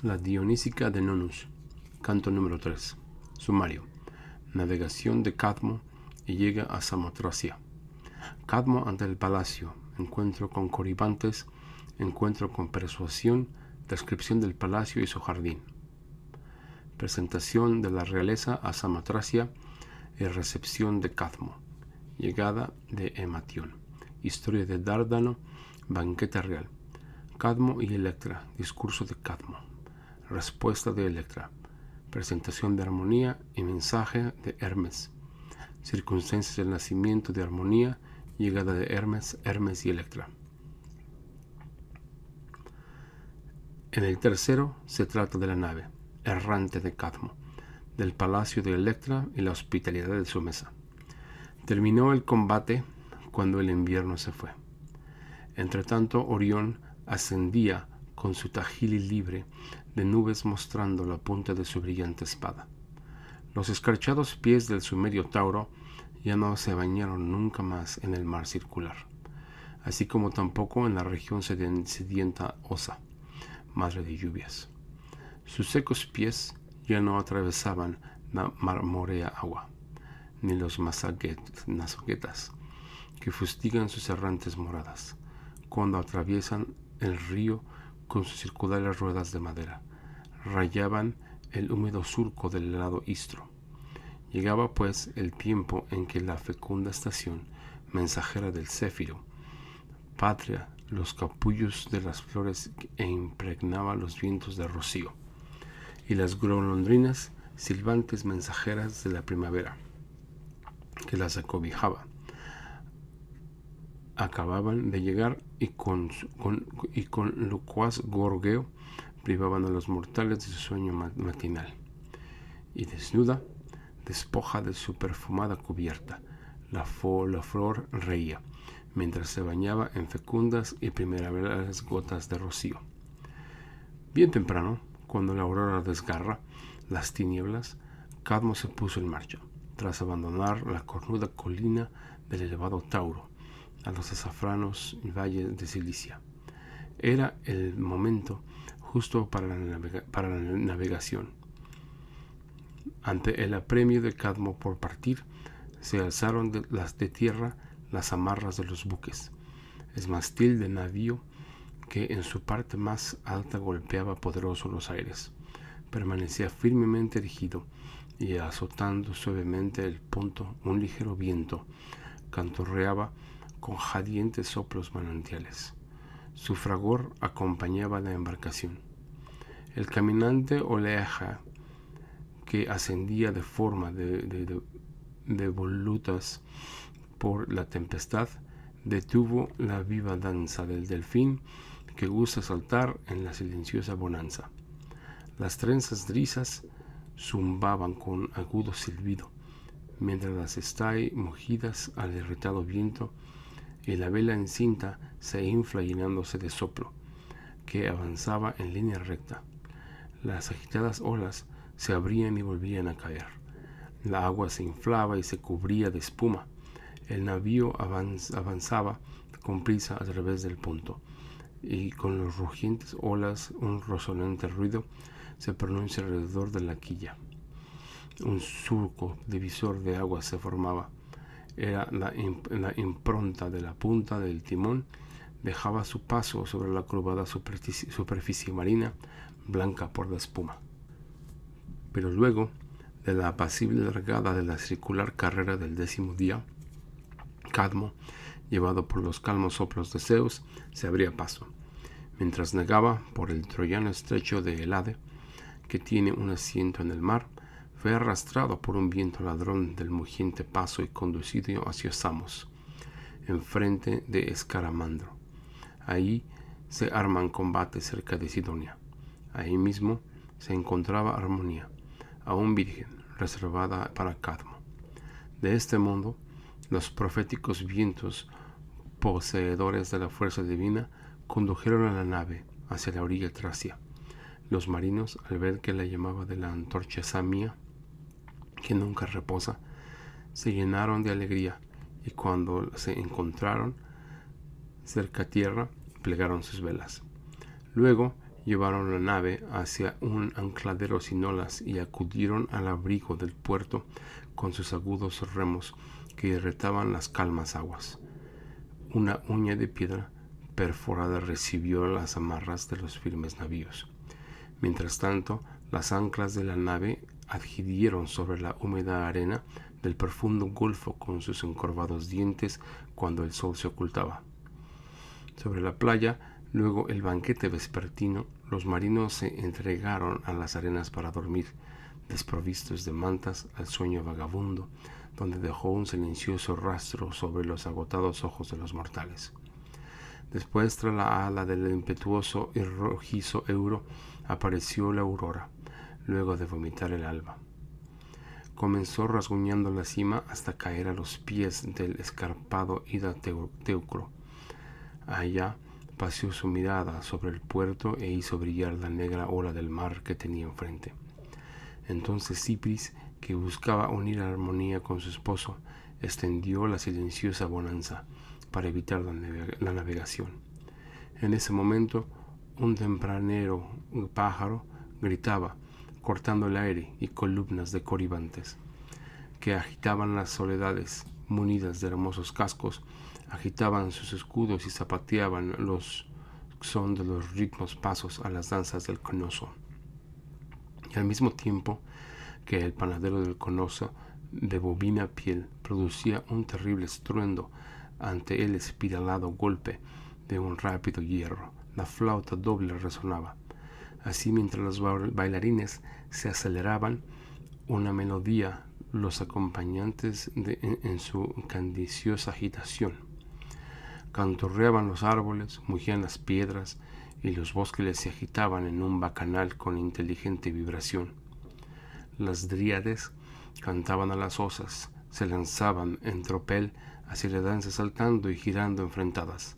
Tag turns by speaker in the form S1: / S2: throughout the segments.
S1: La Dionísica de Nonus, canto número 3. Sumario. Navegación de Cadmo y llega a Samotracia. Cadmo ante el palacio, encuentro con Coribantes, encuentro con persuasión, descripción del palacio y su jardín. Presentación de la realeza a Samotracia y recepción de Cadmo. Llegada de Ematión. Historia de Dárdano, banquete real. Cadmo y Electra, discurso de Cadmo. Respuesta de Electra. Presentación de Armonía y mensaje de Hermes. Circunstancias del nacimiento de Armonía, llegada de Hermes y Electra. En el tercero se trata de la nave errante de Cadmo, del palacio de Electra y la hospitalidad de su mesa. Terminó el combate cuando el invierno se fue. Entretanto, Orión ascendía con su tajili libre de nubes mostrando la punta de su brillante espada. Los escarchados pies del sumerio Tauro ya no se bañaron nunca más en el mar circular, así como tampoco en la región sedienta Osa, madre de lluvias. Sus secos pies ya no atravesaban la marmórea agua, ni los mazaguetas que fustigan sus errantes moradas, cuando atraviesan el río con sus circulares ruedas de madera, rayaban el húmedo surco del helado istro. Llegaba pues el tiempo en que la fecunda estación, mensajera del céfiro, patria los capullos de las flores e impregnaba los vientos de rocío, y las golondrinas silbantes mensajeras de la primavera, que las acobijaba, acababan de llegar y con locuaz gorgueo privaban a los mortales de su sueño matinal. Y desnuda, despoja de su perfumada cubierta, la flor reía, mientras se bañaba en fecundas y primaverales gotas de rocío. Bien temprano, cuando la aurora desgarra las tinieblas, Cadmo se puso en marcha, tras abandonar la cornuda colina del elevado Tauro, a los azafranos y valles de Cilicia. Era el momento justo para la navegación. Ante el apremio de Cadmo por partir, se alzaron de tierra las amarras de los buques. El mástil de navío que en su parte más alta golpeaba poderoso los aires, permanecía firmemente erigido y azotando suavemente el punto un ligero viento cantorreaba con jadientes soplos manantiales. Su fragor acompañaba la embarcación. El caminante oleaje que ascendía de forma de volutas por la tempestad detuvo la viva danza del delfín que gusta saltar en la silenciosa bonanza. Las trenzas drisas zumbaban con agudo silbido, mientras las estay mugidas al irritado viento y la vela encinta se infla llenándose de soplo, que avanzaba en línea recta. Las agitadas olas se abrían y volvían a caer. La agua se inflaba y se cubría de espuma. El navío avanzaba con prisa a través del punto, y con los rugientes olas un resonante ruido se pronuncia alrededor de la quilla. Un surco divisor de agua se formaba. Era la impronta de la punta del timón, dejaba su paso sobre la curvada superficie marina, blanca por la espuma. Pero luego de la apacible largada de la circular carrera del 10º día, Cadmo, llevado por los calmos soplos de Zeus, se abría paso, mientras navegaba por el troyano estrecho de Helade, que tiene un asiento en el mar. Fue arrastrado por un viento ladrón del mugiente paso y conducido hacia Samos, enfrente de Escaramandro. Ahí se arman combates cerca de Sidonia. Ahí mismo se encontraba Armonía, aún virgen, reservada para Cadmo. De este modo, los proféticos vientos, poseedores de la fuerza divina, condujeron a la nave hacia la orilla tracia. Los marinos, al ver que la llamaba de la antorcha samia, que nunca reposa, se llenaron de alegría, y cuando se encontraron cerca a tierra, plegaron sus velas. Luego Llevaron la nave hacia un ancladero sin olas y acudieron al abrigo del puerto con sus agudos remos que irritaban las calmas aguas. Una uña de piedra perforada recibió las amarras de los firmes navíos. Mientras tanto, las anclas de la nave adhirieron sobre la húmeda arena del profundo golfo con sus encorvados dientes cuando el sol se ocultaba. Sobre la playa, luego el banquete vespertino, los marinos se entregaron a las arenas para dormir, desprovistos de mantas al sueño vagabundo, donde dejó un silencioso rastro sobre los agotados ojos de los mortales. Después, tras la ala del impetuoso y rojizo euro, apareció la aurora, luego de vomitar el alba. Comenzó rasguñando la cima hasta caer a los pies del escarpado Ida Teucro. Allá paseó su mirada sobre el puerto e hizo brillar la negra ola del mar que tenía enfrente. Entonces Cipris, que buscaba unir armonía con su esposo, extendió la silenciosa bonanza para evitar la navegación. En ese momento, un tempranero pájaro gritaba, cortando el aire, y columnas de coribantes, que agitaban las soledades, munidas de hermosos cascos, agitaban sus escudos y zapateaban los son de los ritmos pasos a las danzas del conoso. Y al mismo tiempo que el panadero del conoso de bovina piel producía un terrible estruendo ante el espiralado golpe de un rápido hierro, la flauta doble resonaba. Así, mientras los bailarines se aceleraban una melodía, los acompañantes en su candiciosa agitación. Canturreaban los árboles, mugían las piedras, y los bosques se agitaban en un bacanal con inteligente vibración. Las dríades cantaban a las osas, se lanzaban en tropel hacia la danza saltando y girando enfrentadas.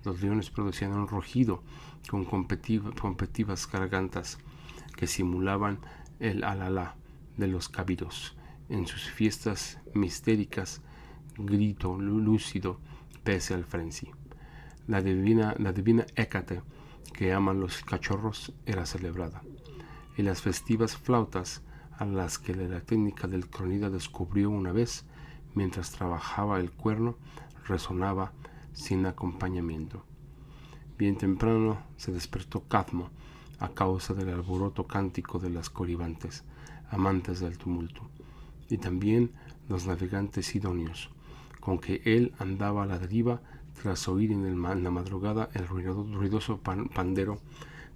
S1: Los leones producían un rugido con competitivas gargantas que simulaban el alalá de los cabiros. En sus fiestas mistéricas, grito lúcido pese al frenzy. La divina Hécate, que aman los cachorros, era celebrada. Y las festivas flautas, a las que la técnica del cronida descubrió una vez, mientras trabajaba el cuerno, resonaba sin acompañamiento. Bien temprano se despertó Cadmo a causa del alboroto cántico de las coribantes, amantes del tumulto, y también los navegantes idóneos, con que él andaba a la deriva tras oír en la madrugada el ruidoso pandero.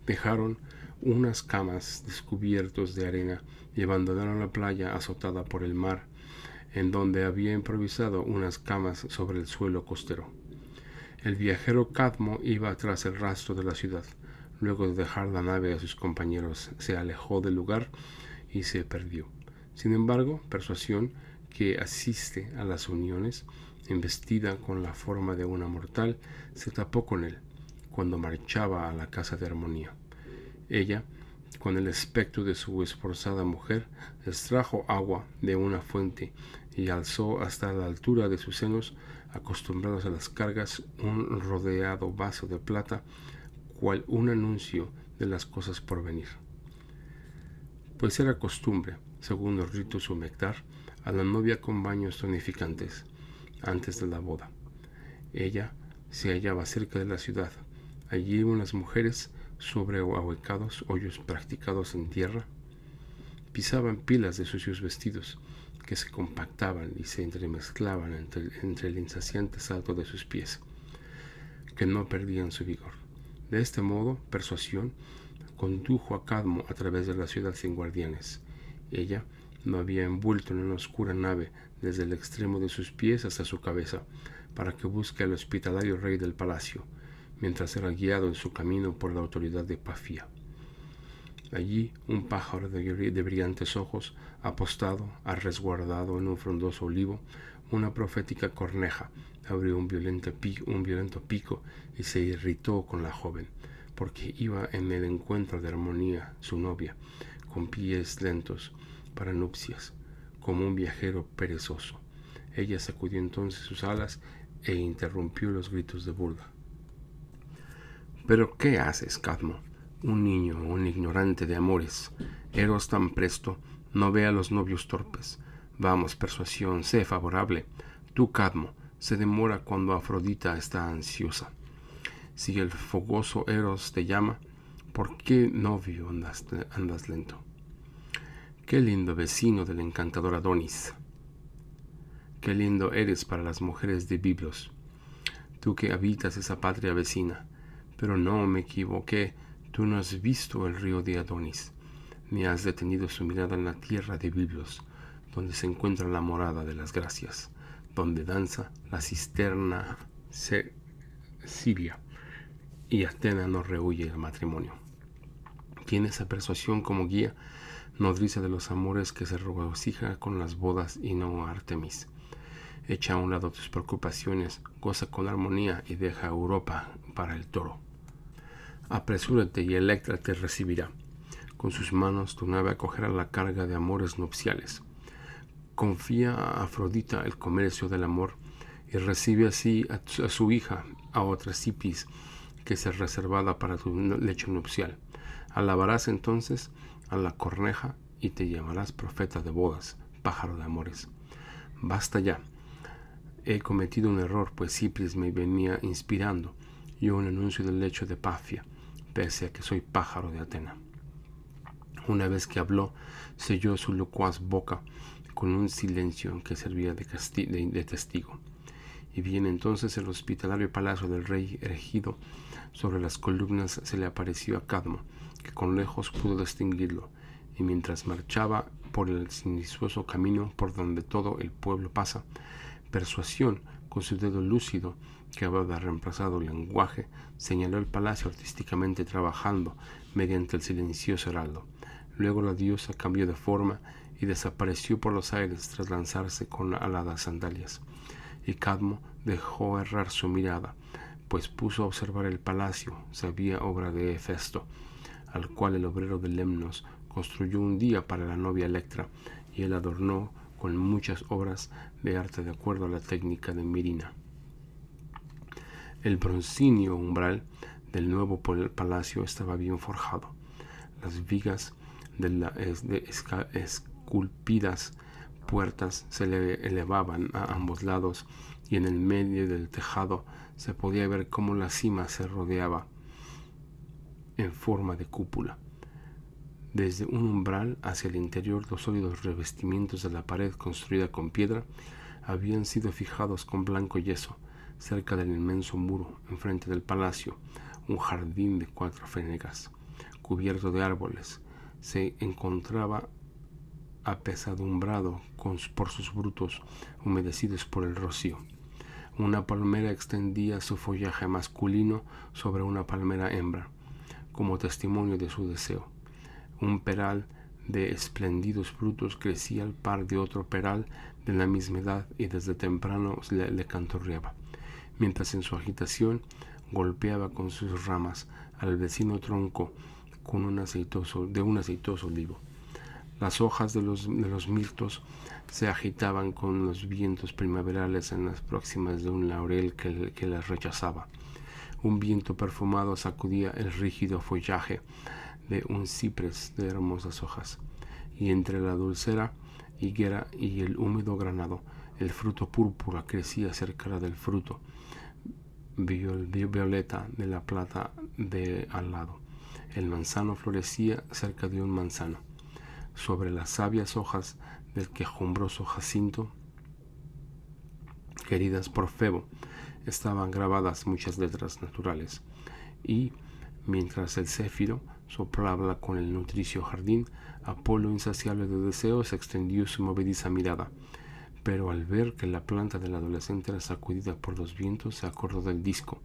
S1: Dejaron unas camas descubiertos de arena y abandonaron la playa azotada por el mar, en donde había improvisado unas camas sobre el suelo costero. El viajero Cadmo iba tras el rastro de la ciudad. Luego de dejar la nave a sus compañeros, se alejó del lugar y se perdió. Sin embargo, Persuasión, que asiste a las uniones, investida con la forma de una mortal, se tapó con él cuando marchaba a la casa de Armonía. Ella, con el espectro de su esforzada mujer, extrajo agua de una fuente y alzó hasta la altura de sus senos, acostumbrados a las cargas, un rodeado vaso de plata, cual un anuncio de las cosas por venir. Pues era costumbre, según los ritos humectar a la novia con baños tonificantes antes de la boda. Ella se hallaba cerca de la ciudad. Allí unas mujeres, sobre ahuecados hoyos practicados en tierra, pisaban pilas de sucios vestidos que se compactaban y se entremezclaban entre el insaciante salto de sus pies, que no perdían su vigor. De este modo, Persuasión condujo a Cadmo a través de la ciudad sin guardianes. Ella lo había envuelto en una oscura nave desde el extremo de sus pies hasta su cabeza, para que busque al hospitalario rey del palacio, mientras era guiado en su camino por la autoridad de Pafía. Allí un pájaro de brillantes ojos, apostado, resguardado en un frondoso olivo, una profética corneja, abrió un violento pico y se irritó con la joven, porque iba en el encuentro de Armonía, su novia, con pies lentos para nupcias, como un viajero perezoso. Ella sacudió entonces sus alas e interrumpió los gritos de burla. «¿Pero qué haces, Cadmo? Un niño, un ignorante de amores, Eros tan presto, no ve a los novios torpes. Vamos, persuasión, sé favorable. Tú, Cadmo, se demora cuando Afrodita está ansiosa. Si el fogoso Eros te llama, ¿por qué, novio, andas lento? Qué lindo vecino del encantador Adonis. Qué lindo eres para las mujeres de Biblos, tú que habitas esa patria vecina. Pero no me equivoqué, tú no has visto el río de Adonis, ni has detenido su mirada en la tierra de Biblos, donde se encuentra la morada de las gracias, donde danza la cisterna siria, y Atena no rehuye el matrimonio. Tiene esa persuasión como guía, nodriza de los amores que se regocija con las bodas y no Artemis. Echa a un lado tus preocupaciones, goza con armonía y deja Europa para el toro. Apresúrate y Electra te recibirá. Con sus manos tu nave acogerá la carga de amores nupciales. Confía a Afrodita el comercio del amor y recibe así a su hija, a otra Cipis, que sea reservada para tu lecho nupcial. Alabarás entonces a la corneja y te llamarás profeta de bodas, pájaro de amores. Basta ya. He cometido un error, pues Cipris me venía inspirando y un anuncio del lecho de Pafia, pese a que soy pájaro de Atena. Una vez que habló, selló su locuaz boca con un silencio que servía de testigo. Y bien entonces el hospitalario palacio del rey erigido sobre las columnas se le apareció a Cadmo, que con lejos pudo distinguirlo, y mientras marchaba por el sinuoso camino por donde todo el pueblo pasa, Persuasión, con su dedo lúcido que había reemplazado el lenguaje, señaló el palacio artísticamente trabajando mediante el silencioso heraldo. Luego la diosa cambió de forma y desapareció por los aires tras lanzarse con aladas sandalias. Y Cadmo dejó errar su mirada, pues puso a observar el palacio, sabía obra de Hefesto, al cual el obrero de Lemnos construyó un día para la novia Electra, y él adornó con muchas obras de arte de acuerdo a la técnica de Mirina. El broncíneo umbral del nuevo palacio estaba bien forjado. Las vigas de las esculpidas puertas se le elevaban a ambos lados y en el medio del tejado se podía ver cómo la cima se rodeaba en forma de cúpula. Desde un umbral hacia el interior, los sólidos revestimientos de la pared construida con piedra habían sido fijados con blanco yeso. Cerca del inmenso muro, enfrente del palacio, un jardín de 4 fanegas, cubierto de árboles, se encontraba apesadumbrado por sus frutos humedecidos por el rocío. Una palmera extendía su follaje masculino sobre una palmera hembra, como testimonio de su deseo. Un peral de espléndidos frutos crecía al par de otro peral de la misma edad y desde temprano le cantorreaba, mientras en su agitación golpeaba con sus ramas al vecino tronco con un aceitoso olivo. Las hojas de los mirtos se agitaban con los vientos primaverales en las próximas de un laurel que las rechazaba. Un viento perfumado sacudía el rígido follaje de un ciprés de hermosas hojas, y entre la dulcera higuera y el húmedo granado, el fruto púrpura crecía cerca del fruto violeta de la plata de al lado. El manzano florecía cerca de un manzano. Sobre las sabias hojas del quejumbroso jacinto, queridas por Febo, estaban grabadas muchas letras naturales, y mientras el céfiro soplaba con el nutricio jardín, Apolo, insaciable de deseos, extendió su movediza mirada, pero al ver que la planta del adolescente era sacudida por los vientos, se acordó del disco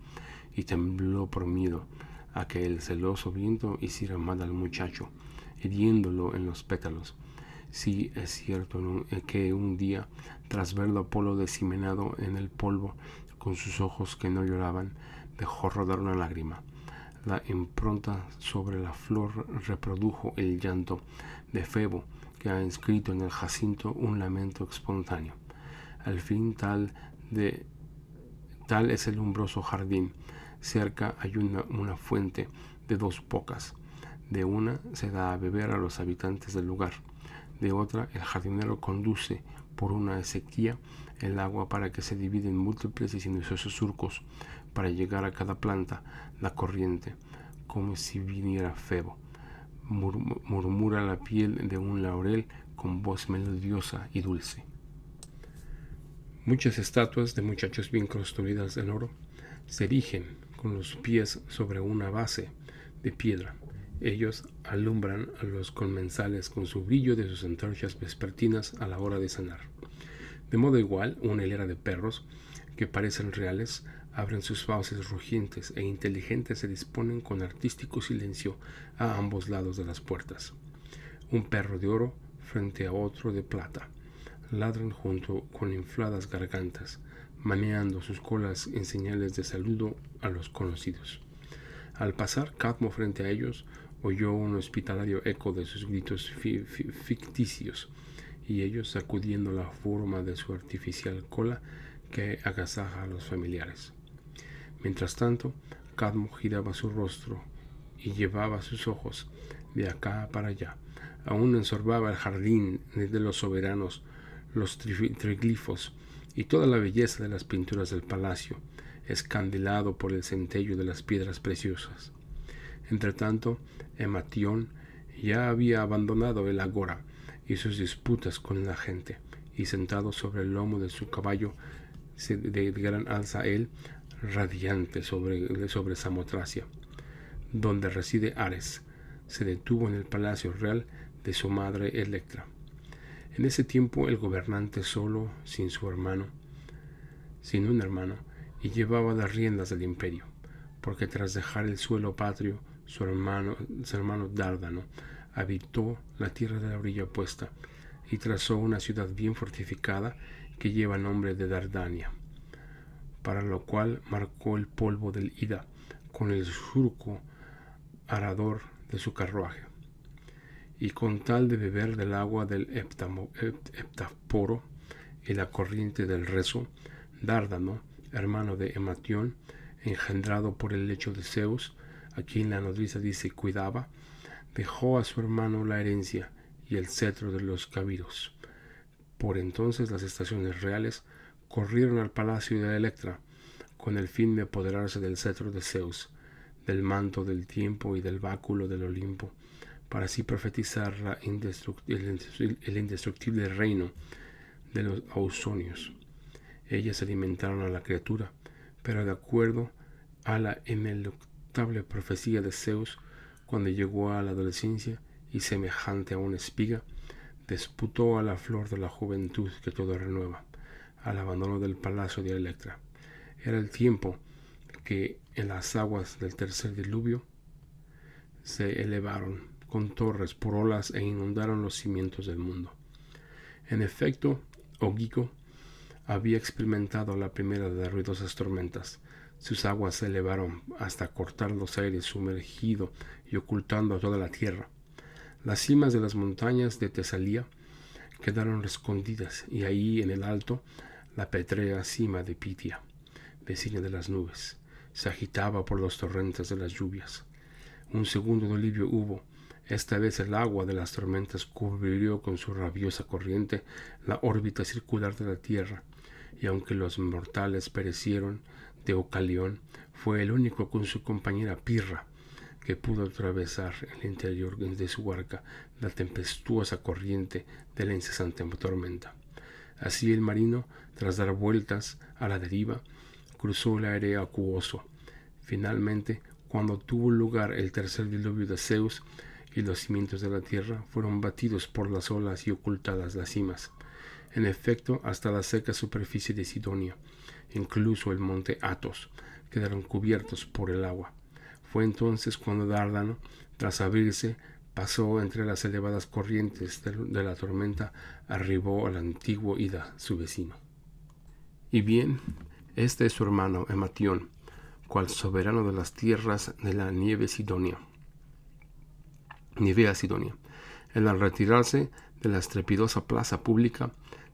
S1: y tembló por miedo a que el celoso viento hiciera mal al muchacho, hiriéndolo en los pétalos. Sí, es cierto que un día, tras verlo Apolo desimenado en el polvo, con sus ojos que no lloraban, dejó rodar una lágrima. La impronta sobre la flor reprodujo el llanto de Febo, que ha inscrito en el jacinto un lamento espontáneo. Al fin tal es el umbroso jardín. Cerca hay una fuente de 2 bocas. De una se da a beber a los habitantes del lugar. De otra, el jardinero conduce por una sequía el agua para que se divida en múltiples y sinuosos surcos para llegar a cada planta la corriente, como si viniera Febo. Murmura la piel de un laurel con voz melodiosa y dulce. Muchas estatuas de muchachos bien construidas en oro se erigen con los pies sobre una base de piedra. Ellos alumbran a los comensales con su brillo de sus antorchas vespertinas a la hora de cenar. De modo igual, una hilera de perros que parecen reales abren sus fauces rugientes e inteligentes, se disponen con artístico silencio a ambos lados de las puertas. Un perro de oro frente a otro de plata ladran junto con infladas gargantas, meneando sus colas en señales de saludo a los conocidos. Al pasar Cadmo frente a ellos, oyó un hospitalario eco de sus gritos ficticios, y ellos sacudiendo la forma de su artificial cola que agasaja a los familiares. Mientras tanto, Cadmo giraba su rostro y llevaba sus ojos de acá para allá. Aún ensorbaba el jardín de los soberanos, los triglifos y toda la belleza de las pinturas del palacio, escandilado por el centello de las piedras preciosas. Entretanto, Ematión ya había abandonado el agora y sus disputas con la gente, y sentado sobre el lomo de su caballo de gran alza él, radiante sobre Samotracia, donde reside Ares, se detuvo en el palacio real de su madre Electra. En ese tiempo el gobernante solo, sin un hermano, y llevaba las riendas del imperio, porque tras dejar el suelo patrio, su hermano Dárdano habitó la tierra de la orilla opuesta y trazó una ciudad bien fortificada que lleva nombre de Dardania, para lo cual marcó el polvo del Ida con el surco arador de su carruaje. Y con tal de beber del agua del heptaforo y la corriente del Rezo, Dárdano, hermano de Ematión, engendrado por el lecho de Zeus, a quien la nodriza dice cuidaba, dejó a su hermano la herencia y el cetro de los cabiros. Por entonces las estaciones reales corrieron al palacio de Electra con el fin de apoderarse del cetro de Zeus, del manto del tiempo y del báculo del Olimpo, para así profetizar el indestructible reino de los ausonios. Ellas alimentaron a la criatura, pero de acuerdo a la ineluctable profecía de Zeus, cuando llegó a la adolescencia y semejante a una espiga, disputó a la flor de la juventud que todo renueva, al abandono del palacio de Electra. Era el tiempo que en las aguas del tercer diluvio se elevaron con torres por olas e inundaron los cimientos del mundo. En efecto, Ogico había experimentado la primera de las ruidosas tormentas. Sus aguas se elevaron hasta cortar los aires, sumergido y ocultando a toda la tierra. Las cimas de las montañas de Tesalía quedaron escondidas, y ahí en el alto la petrea cima de Pitia, vecina de las nubes, se agitaba por los torrentes de las lluvias. Un segundo diluvio hubo. Esta vez el agua de las tormentas cubrió con su rabiosa corriente la órbita circular de la tierra, y aunque los mortales perecieron, Deucalión fue el único con su compañera Pirra que pudo atravesar el interior de su barca la tempestuosa corriente de la incesante tormenta. Así el marino, tras dar vueltas a la deriva, cruzó el aire acuoso. Finalmente, cuando tuvo lugar el tercer diluvio de Zeus, y los cimientos de la tierra fueron batidos por las olas y ocultadas las cimas. En efecto, hasta la seca superficie de Sidonia, incluso el monte Athos, quedaron cubiertos por el agua. Fue entonces cuando Dárdano, tras abrirse, pasó entre las elevadas corrientes de la tormenta, arribó al antiguo Ida, su vecino. Y bien, este es su hermano Ematión, cual soberano de las tierras de la Nivea Sidonia. Él, al retirarse de la estrepitosa plaza pública,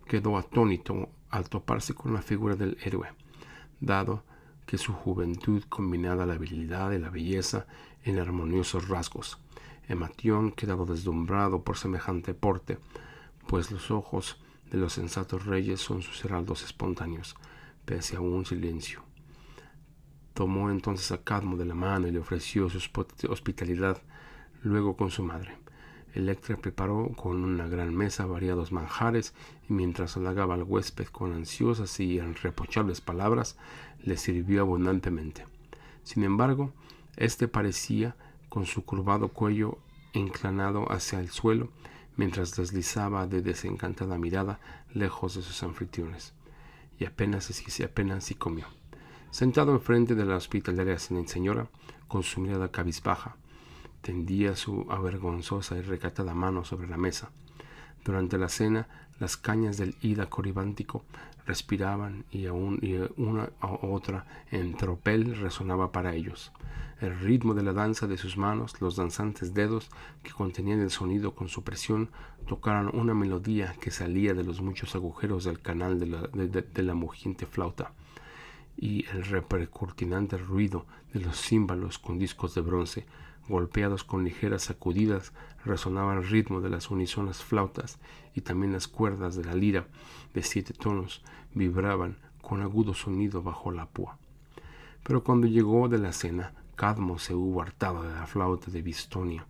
S1: quedó atónito al toparse con la figura del héroe, dado que su juventud combinaba la habilidad y la belleza en armoniosos rasgos. Ematión, quedado deslumbrado por semejante porte, pues los ojos de los sensatos reyes son sus heraldos espontáneos, pese a un silencio. Tomó entonces a Cadmo de la mano y le ofreció su hospitalidad, luego con su madre. Electra preparó con una gran mesa variados manjares y mientras halagaba al huésped con ansiosas y irreprochables palabras, le sirvió abundantemente. Sin embargo, éste parecía, con su curvado cuello inclinado hacia el suelo, mientras deslizaba de desencantada mirada lejos de sus anfitriones, y apenas si comió. Sentado enfrente de la hospitalaria señora, con su mirada cabizbaja, tendía su avergonzosa y recatada mano sobre la mesa. Durante la cena, las cañas del ida coribántico respiraban y una a otra en tropel resonaba para ellos. El ritmo de la danza de sus manos, los danzantes dedos que contenían el sonido con su presión, tocaron una melodía que salía de los muchos agujeros del canal de la mugiente flauta, y el repercutinante ruido de los címbalos con discos de bronce, golpeados con ligeras sacudidas, resonaba al ritmo de las unísonas flautas, y también las cuerdas de la lira de 7 tonos vibraban con agudo sonido bajo la púa. Pero cuando llegó de la cena, Cadmo se hubo hartado de la flauta de Bistonia.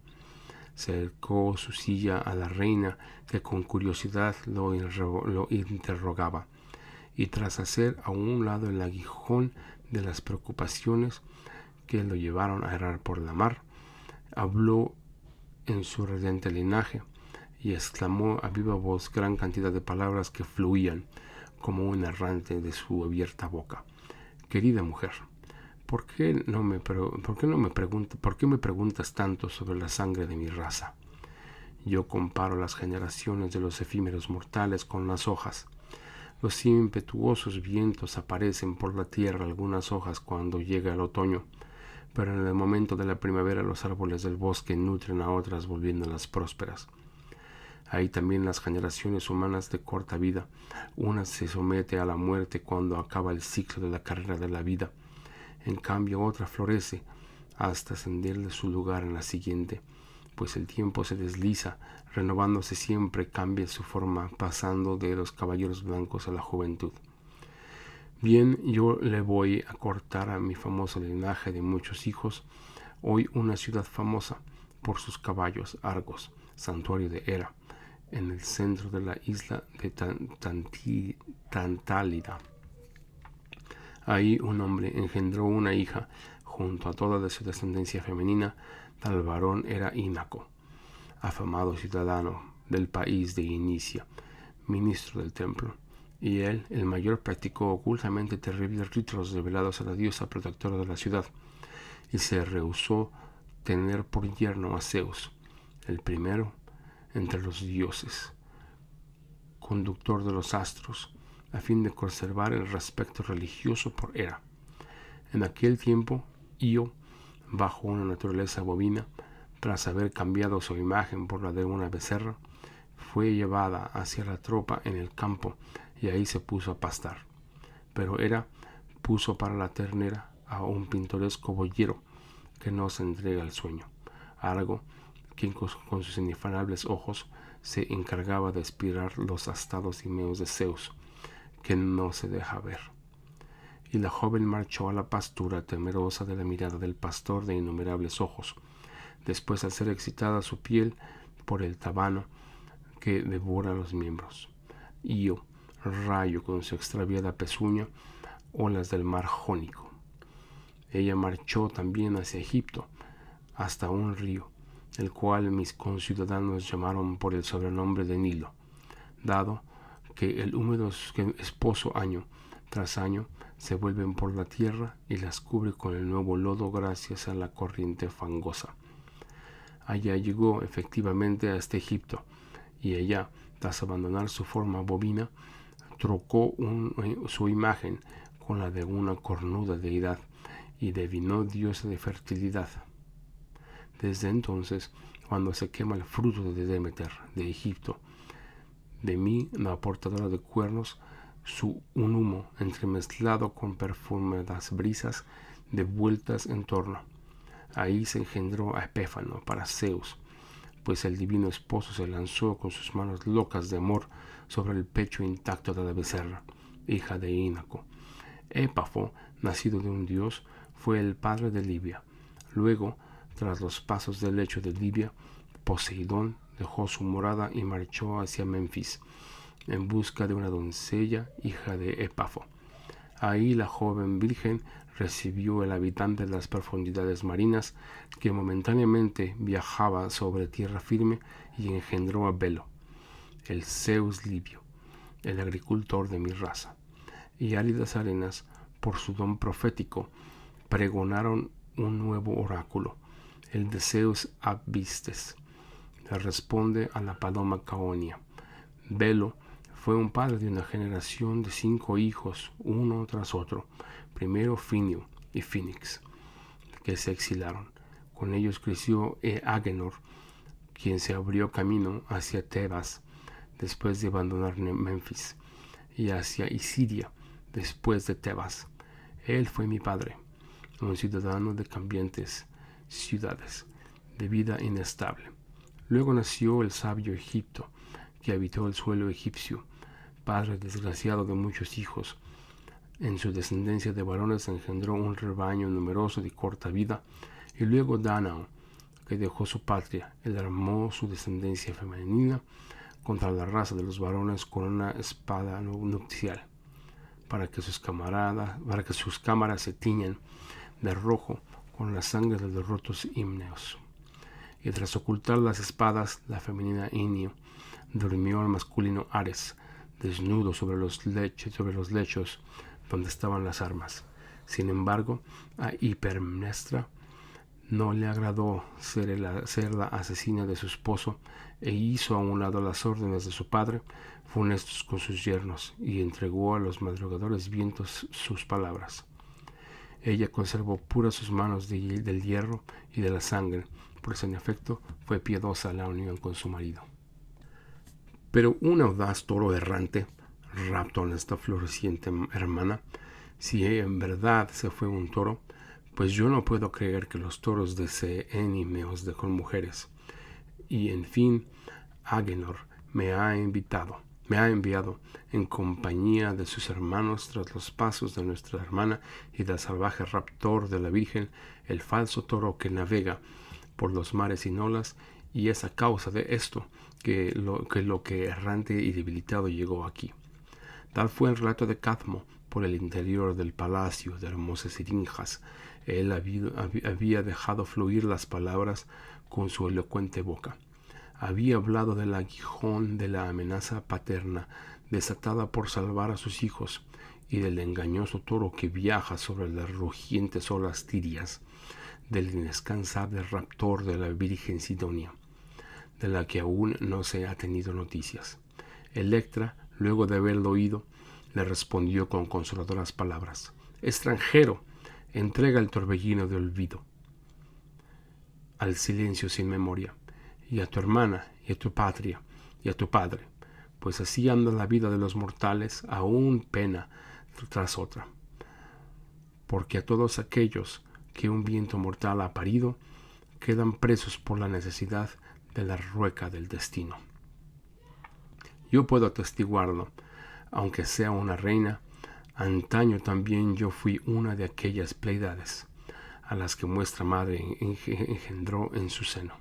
S1: Se acercó su silla a la reina, que con curiosidad lo interrogaba, y tras hacer a un lado el aguijón de las preocupaciones que lo llevaron a errar por la mar, habló en su radiante linaje y exclamó a viva voz gran cantidad de palabras que fluían como un errante de su abierta boca. Querida mujer, ¿por qué me preguntas tanto sobre la sangre de mi raza? Yo comparo las generaciones de los efímeros mortales con las hojas. Los impetuosos vientos aparecen por la tierra algunas hojas cuando llega el otoño, pero en el momento de la primavera los árboles del bosque nutren a otras volviéndolas prósperas. Hay también las generaciones humanas de corta vida. Una se somete a la muerte cuando acaba el ciclo de la carrera de la vida. En cambio otra florece hasta ascenderle su lugar en la siguiente, pues el tiempo se desliza, renovándose siempre, cambia su forma, pasando de los caballeros blancos a la juventud. Bien, yo le voy a cortar a mi famoso linaje de muchos hijos, hoy una ciudad famosa por sus caballos, Argos, santuario de Hera, en el centro de la isla de Tantálida. Ahí un hombre engendró una hija, junto a toda de su descendencia femenina. Tal varón era Ínaco, afamado ciudadano del país de Inicia, ministro del templo, y él, el mayor, practicó ocultamente terribles ritos revelados a la diosa protectora de la ciudad, y se rehusó tener por yerno a Zeus, el primero entre los dioses, conductor de los astros, a fin de conservar el respeto religioso por Hera. En aquel tiempo, Io, bajo una naturaleza bovina, tras haber cambiado su imagen por la de una becerra, fue llevada hacia la tropa en el campo y ahí se puso a pastar. Pero Hera puso para la ternera a un pintoresco boyero que no se entrega al sueño, Argo, quien con sus inefarables ojos se encargaba de aspirar los astados himeos de Zeus, que no se deja ver. Y la joven marchó a la pastura, temerosa de la mirada del pastor de innumerables ojos. Después, al ser excitada su piel por el tabano que devora los miembros, Io, rayo con su extraviada pezuña, olas del mar Jónico. Ella marchó también hacia Egipto, hasta un río, el cual mis conciudadanos llamaron por el sobrenombre de Nilo, dado que el húmedo esposo año tras año se vuelven por la tierra y las cubre con el nuevo lodo gracias a la corriente fangosa. Allá llegó efectivamente a este Egipto, y allá, tras abandonar su forma bovina, trocó su imagen con la de una cornuda deidad y divinó diosa de fertilidad. Desde entonces, cuando se quema el fruto de Demeter de Egipto, de mí, la portadora de cuernos, un humo entremezclado con perfumadas brisas de vueltas en torno. Ahí se engendró a Epéfano para Zeus, pues el divino esposo se lanzó con sus manos locas de amor sobre el pecho intacto de la becerra, hija de Ínaco. Épafo, nacido de un dios, fue el padre de Libia. Luego, tras los pasos del lecho de Libia, Poseidón dejó su morada y marchó hacia Menfis, en busca de una doncella, hija de Épafo. Ahí la joven virgen recibió el habitante de las profundidades marinas, que momentáneamente viajaba sobre tierra firme, y engendró a Belo, el Zeus libio, el agricultor de mi raza. Y áridas arenas, por su don profético, pregonaron un nuevo oráculo, el de Zeus Abistes. Le responde a la paloma Caonia. Belo fue un padre de una generación de 5 hijos, uno tras otro, primero Finio y Phoenix, que se exilaron. Con ellos creció Agenor, quien se abrió camino hacia Tebas después de abandonar Menfis, y hacia Isiria después de Tebas. Él fue mi padre, un ciudadano de cambiantes ciudades, de vida inestable. Luego nació el sabio Egipto, que habitó el suelo egipcio, padre desgraciado de muchos hijos. En su descendencia de varones engendró un rebaño numeroso de corta vida, y luego Dánao, que dejó su patria, él armó su descendencia femenina contra la raza de los varones con una espada nupcial, para que sus cámaras se tiñan de rojo con la sangre de los rotos himneos. Y tras ocultar las espadas, la femenina Inio durmió al masculino Ares, desnudo sobre los lechos donde estaban las armas. Sin embargo, a Hipermnestra no le agradó ser la asesina de su esposo, e hizo a un lado las órdenes de su padre, funestos con sus yernos, y entregó a los madrugadores vientos sus palabras. Ella conservó puras sus manos del hierro y de la sangre, pues en efecto fue piedosa la unión con su marido. Pero un audaz toro errante raptó a esta floreciente hermana. Si en verdad se fue un toro, pues yo no puedo creer que los toros deseen y meos con mujeres. Y en fin, Agenor me ha enviado en compañía de sus hermanos tras los pasos de nuestra hermana y del salvaje raptor de la Virgen, el falso toro que navega por los mares sin olas, y es a causa de esto que errante y debilitado llegó aquí. Tal fue el relato de Cadmo por el interior del palacio de hermosas siringas. Él había dejado fluir las palabras con su elocuente boca. Había hablado del aguijón de la amenaza paterna desatada por salvar a sus hijos, y del engañoso toro que viaja sobre las rugientes olas tirias, del incansable raptor de la Virgen Sidonia, de la que aún no se ha tenido noticias. Electra, luego de haberlo oído, le respondió con consoladoras palabras: extranjero, entrega el torbellino de olvido al silencio sin memoria, y a tu hermana, y a tu patria, y a tu padre, pues así anda la vida de los mortales, aún pena tras otra. Porque a todos aquellos que un viento mortal ha parido, quedan presos por la necesidad de la rueca del destino. Yo puedo atestiguarlo, aunque sea una reina. Antaño también yo fui una de aquellas Pleiades a las que vuestra madre engendró en su seno.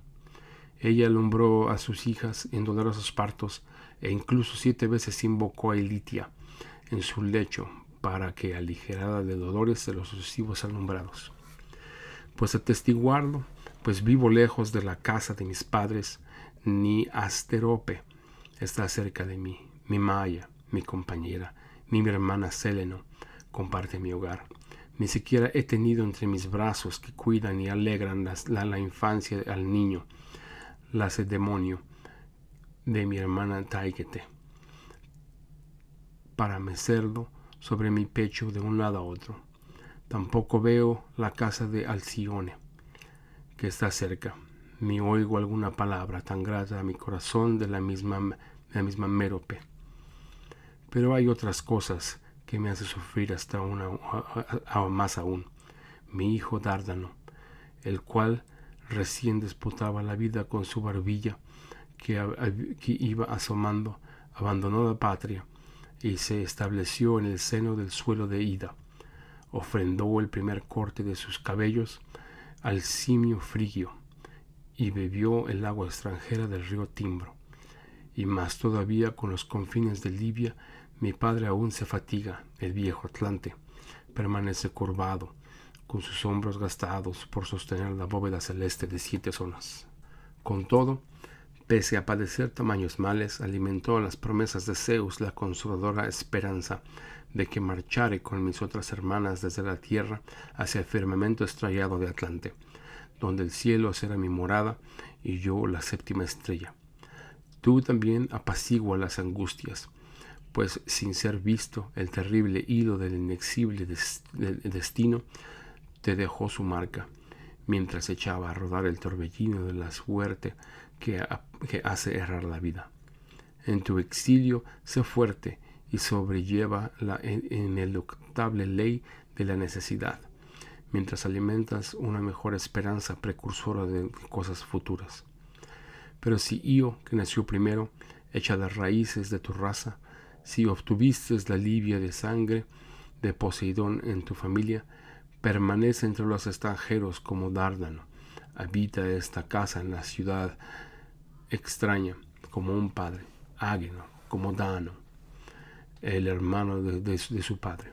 S1: Ella alumbró a sus hijas en dolorosos partos, e incluso 7 veces invocó a Ilitia en su lecho para que aligerara de dolores de los sucesivos alumbrados. Pues atestiguarlo, pues vivo lejos de la casa de mis padres, ni Asterope está cerca de mí, mi Maya, mi compañera, ni mi hermana Seleno comparte mi hogar. Ni siquiera he tenido entre mis brazos que cuidan y alegran la infancia al niño, Lacedemonio, de mi hermana Taigete, para mecerlo sobre mi pecho de un lado a otro. Tampoco veo la casa de Alcione, que está cerca, ni oigo alguna palabra tan grata a mi corazón de la misma Mérope. Pero hay otras cosas que me hacen sufrir más aún. Mi hijo Dárdano, el cual Recién disputaba la vida con su barbilla, que iba asomando, abandonó la patria y se estableció en el seno del suelo de Ida. Ofrendó el primer corte de sus cabellos al simio frigio y bebió el agua extranjera del río Timbro. Y más todavía con los confines de Libia, mi padre aún se fatiga, el viejo Atlante. Permanece curvado, con sus hombros gastados por sostener la bóveda celeste de 7 zonas. Con todo, pese a padecer tamaños males, alimentó a las promesas de Zeus la consoladora esperanza de que marchare con mis otras hermanas desde la tierra hacia el firmamento estrellado de Atlante, donde el cielo será mi morada y yo la séptima estrella. Tú también apacigua las angustias, pues sin ser visto el terrible hilo del inexible destino te dejó su marca, mientras echaba a rodar el torbellino de la suerte que hace errar la vida. En tu exilio sé fuerte y sobrelleva la ineluctable ley de la necesidad, mientras alimentas una mejor esperanza precursora de cosas futuras. Pero si Io, que nació primero, echa las raíces de tu raza, si obtuviste la Libia de sangre de Poseidón en tu familia, permanece entre los extranjeros como Dárdano, habita esta casa en la ciudad extraña como un padre, Ágeno como Dano, el hermano de su padre.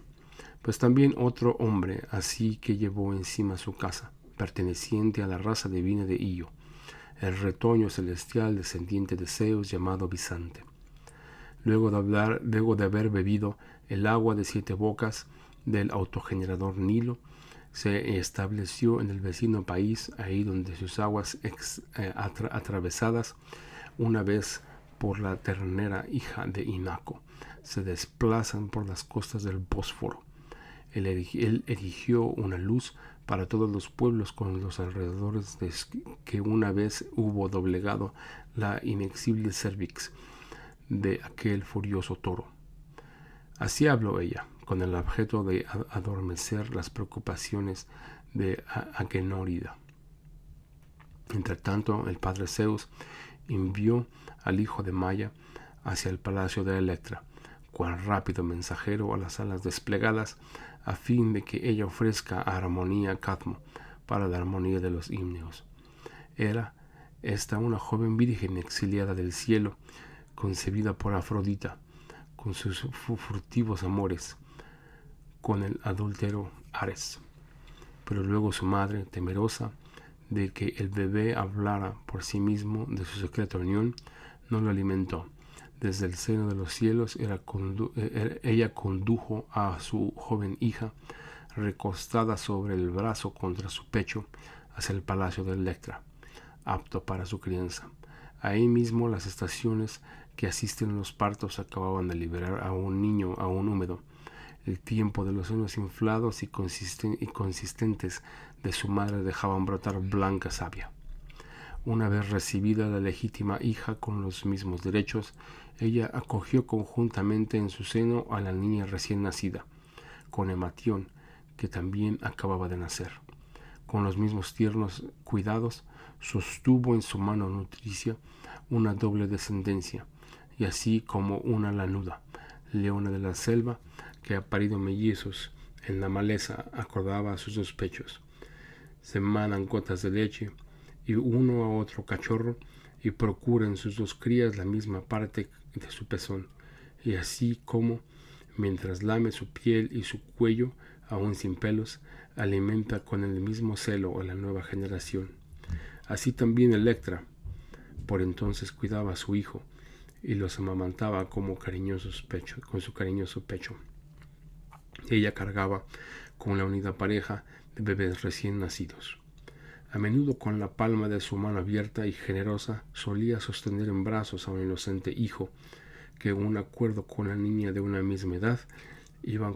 S1: Pues también otro hombre así que llevó encima su casa, perteneciente a la raza divina de Io, el retoño celestial descendiente de Zeus llamado Bisante. Luego de haber bebido el agua de 7 bocas del autogenerador Nilo, se estableció en el vecino país, ahí donde sus aguas atravesadas una vez por la ternera hija de Inaco se desplazan por las costas del Bósforo. Él erigió una luz para todos los pueblos con los alrededores que una vez hubo doblegado la inexible cervix de aquel furioso toro. Así habló ella, con el objeto de adormecer las preocupaciones de Agenórida. Entre tanto, el padre Zeus envió al hijo de Maya hacia el palacio de Electra, cual rápido mensajero a las alas desplegadas, a fin de que ella ofrezca armonía a Cadmo para la armonía de los himneos. Era esta una joven virgen exiliada del cielo, concebida por Afrodita, con sus furtivos amores, con el adúltero Ares. Pero luego su madre, temerosa de que el bebé hablara por sí mismo de su secreta unión, no lo alimentó. Desde el seno de los cielos ella condujo a su joven hija, recostada sobre el brazo contra su pecho, hacia el palacio de Electra, apto para su crianza. Ahí mismo las estaciones que asisten a los partos acababan de liberar a un niño aún húmedo. El tiempo de los senos inflados y consistentes de su madre dejaban brotar blanca savia. Una vez recibida la legítima hija con los mismos derechos, ella acogió conjuntamente en su seno a la niña recién nacida, con Ematión, que también acababa de nacer. Con los mismos tiernos cuidados, sostuvo en su mano nutricia una doble descendencia, y así como una lanuda, leona de la selva, que ha parido mellizos en la maleza, acordaba a sus 2 pechos. Se manan gotas de leche, y uno a otro cachorro, y procuran sus 2 crías la misma parte de su pezón, y así como, mientras lame su piel y su cuello, aún sin pelos, alimenta con el mismo celo a la nueva generación. Así también Electra, por entonces cuidaba a su hijo, y los amamantaba con su cariñoso pecho. Ella cargaba con la unida pareja de bebés recién nacidos. A menudo con la palma de su mano abierta y generosa solía sostener en brazos a un inocente hijo que, un acuerdo con la niña de una misma edad, iban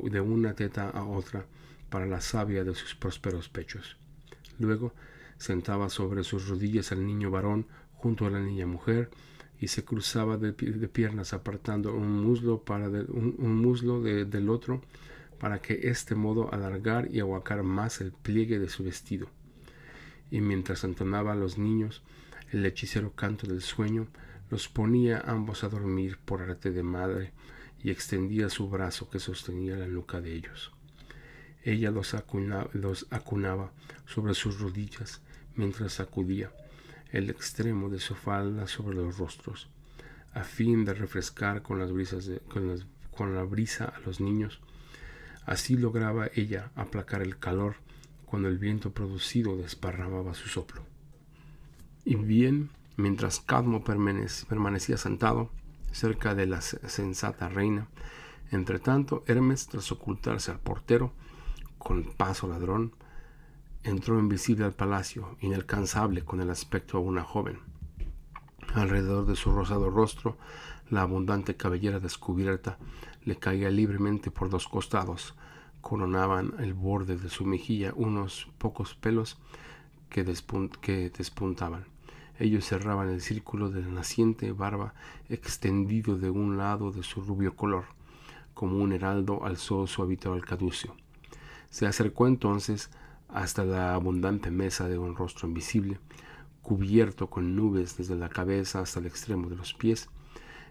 S1: de una teta a otra para la savia de sus prósperos pechos. Luego sentaba sobre sus rodillas al niño varón junto a la niña mujer y se cruzaba de piernas apartando un muslo del otro para que este modo alargar y ahuecar más el pliegue de su vestido. y mientras entonaba a los niños el hechicero canto del sueño, los ponía ambos a dormir por arte de madre y extendía su brazo que sostenía la nuca de ellos. Ella los acunaba sobre sus rodillas mientras sacudía el extremo de su falda sobre los rostros, a fin de refrescar con la brisa a los niños. Así lograba ella aplacar el calor cuando el viento producido desparramaba su soplo. Y bien, mientras Cadmo permanecía sentado cerca de la sensata reina, entretanto Hermes, tras ocultarse al portero con paso ladrón, entró invisible al palacio, inalcanzable con el aspecto de una joven. Alrededor de su rosado rostro, la abundante cabellera descubierta le caía libremente por dos costados. Coronaban el borde de su mejilla unos pocos pelos que despuntaban. Ellos cerraban el círculo de la naciente barba extendido de un lado de su rubio color. Como un heraldo alzó su habitual caducio. Se acercó entonces hasta la abundante mesa de un rostro invisible, cubierto con nubes desde la cabeza hasta el extremo de los pies.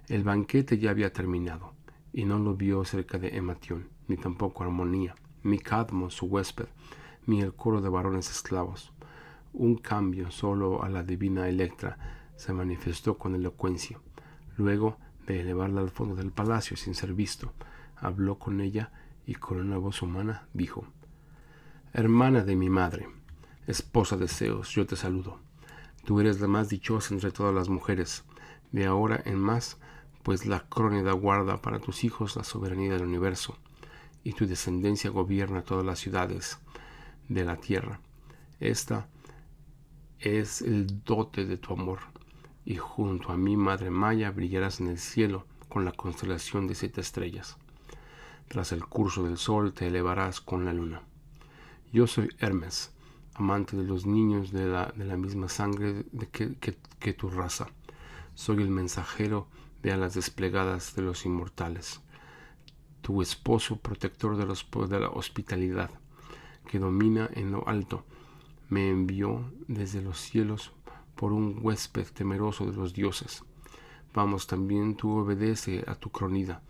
S1: El banquete ya había terminado, y no lo vio cerca de Ematión, ni tampoco Armonía, ni Cadmo, su huésped, ni el coro de varones esclavos. Un cambio solo a la divina Electra se manifestó con elocuencia. Luego de elevarla al fondo del palacio sin ser visto, habló con ella y con una voz humana dijo: «Hermana de mi madre, esposa de Zeus, yo te saludo. Tú eres la más dichosa entre todas las mujeres, de ahora en más, pues la Crónida guarda para tus hijos la soberanía del universo, y tu descendencia gobierna todas las ciudades de la tierra. Esta es el dote de tu amor, y junto a mi madre Maya brillarás en el cielo con la constelación de 7 estrellas. Tras el curso del sol te elevarás con la luna. Yo soy Hermes, amante de los niños de la misma sangre que tu raza. Soy el mensajero de alas desplegadas de los inmortales, tu esposo protector de la hospitalidad, que domina en lo alto. Me envió desde los cielos por un huésped temeroso de los dioses. Vamos, también tú obedece a tu Crónida.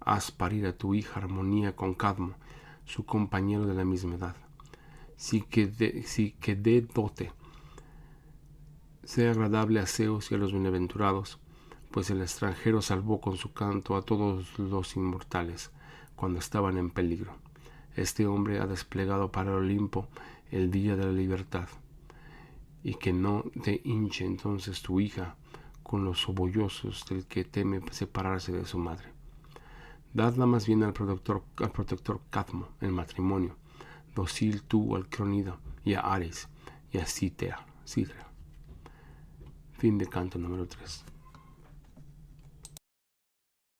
S1: Haz parir a tu hija Armonía con Cadmo, su compañero de la misma edad. Sí que dé dote, sea agradable a Zeus y a los bienaventurados, pues el extranjero salvó con su canto a todos los inmortales cuando estaban en peligro. Este hombre ha desplegado para el Olimpo el día de la libertad, y que no te hinche entonces tu hija con los sobollosos del que teme separarse de su madre. Dadla más bien al protector Cadmo en matrimonio, docil tú al Crónida y a Ares y a Citra. Fin de canto número 3.